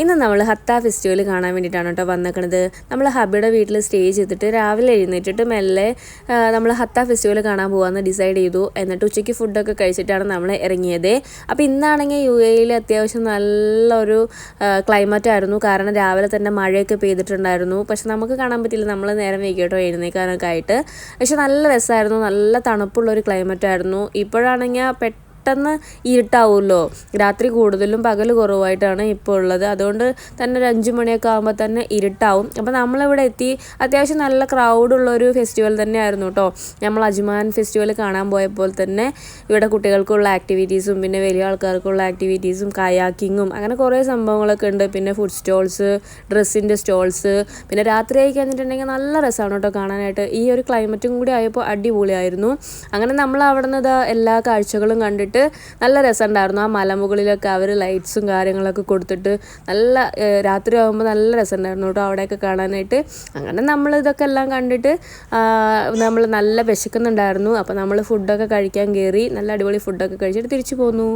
ഇന്ന് നമ്മൾ ഹത്ത ഫെസ്റ്റിവൽ കാണാൻ വേണ്ടിയിട്ടാണ് കേട്ടോ വന്നേക്കണത്. നമ്മൾ ഹബിയുടെ വീട്ടിൽ സ്റ്റേ ചെയ്തിട്ട് രാവിലെ എഴുന്നേറ്റിട്ട് മെല്ലെ നമ്മൾ ഹത്ത ഫെസ്റ്റിവൽ കാണാൻ പോകാമെന്ന് ഡിസൈഡ് ചെയ്തു. എന്നിട്ട് ഉച്ചയ്ക്ക് ഫുഡൊക്കെ കഴിച്ചിട്ടാണ് നമ്മൾ ഇറങ്ങിയത്. അപ്പോൾ ഇന്നാണെങ്കിൽ UAE അത്യാവശ്യം നല്ലൊരു ക്ലൈമറ്റ് ആയിരുന്നു. കാരണം രാവിലെ തന്നെ മഴയൊക്കെ പെയ്തിട്ടുണ്ടായിരുന്നു. പക്ഷെ നമുക്ക് കാണാൻ പറ്റില്ല, നമ്മൾ നേരം വൈകി കേട്ടോ എഴുന്നേക്കാനൊക്കെ ആയിട്ട്. പക്ഷെ നല്ല രസമായിരുന്നു, നല്ല തണുപ്പുള്ളൊരു ക്ലൈമറ്റ് ആയിരുന്നു. ഇപ്പോഴാണെങ്കിൽ പെട്ടെന്ന് ഇരുട്ടാവുമല്ലോ, രാത്രി കൂടുതലും പകൽ കുറവായിട്ടാണ് ഇപ്പോൾ ഉള്ളത്. അതുകൊണ്ട് തന്നെ ഒരു 5 മണിയൊക്കെ ആകുമ്പോൾ തന്നെ ഇരുട്ടാവും. അപ്പോൾ നമ്മളിവിടെ എത്തി. അത്യാവശ്യം നല്ല ക്രൗഡുള്ളൊരു ഫെസ്റ്റിവൽ തന്നെയായിരുന്നു കേട്ടോ. നമ്മൾ അജ്മാൻ ഫെസ്റ്റിവൽ കാണാൻ പോയപ്പോൾ തന്നെ ഇവിടെ കുട്ടികൾക്കുള്ള ആക്ടിവിറ്റീസും പിന്നെ വലിയ ആൾക്കാർക്കുള്ള ആക്ടിവിറ്റീസും കയാക്കിങ്ങും അങ്ങനെ കുറേ സംഭവങ്ങളൊക്കെ ഉണ്ട്. പിന്നെ ഫുഡ് സ്റ്റോൾസ്, ഡ്രസ്സിൻ്റെ സ്റ്റോൾസ്, പിന്നെ രാത്രി ആയി കഴിഞ്ഞിട്ടുണ്ടെങ്കിൽ നല്ല രസമാണ് കേട്ടോ കാണാനായിട്ട്. ഈ ഒരു ക്ലൈമറ്റും കൂടി ആയപ്പോൾ അടിപൊളിയായിരുന്നു. അങ്ങനെ നമ്മൾ അവിടെ നിന്ന് എല്ലാ കാഴ്ചകളും കണ്ടിട്ട് നല്ല രസമുണ്ടായിരുന്നു. ആ മലമുകളിലൊക്കെ അവർ ലൈറ്റ്സും കാര്യങ്ങളൊക്കെ കൊടുത്തിട്ട് നല്ല രാത്രി ആകുമ്പോൾ നല്ല രസമുണ്ടായിരുന്നു കേട്ടോ അവിടെയൊക്കെ കാണാനായിട്ട്. അങ്ങനെ നമ്മൾ ഇതൊക്കെ എല്ലാം കണ്ടിട്ട് നമ്മൾ നല്ല വിശക്കുന്നുണ്ടായിരുന്നു. അപ്പോൾ നമ്മൾ ഫുഡൊക്കെ കഴിക്കാൻ കയറി. നല്ല അടിപൊളി ഫുഡൊക്കെ കഴിച്ചിട്ട് തിരിച്ചു പോന്നു.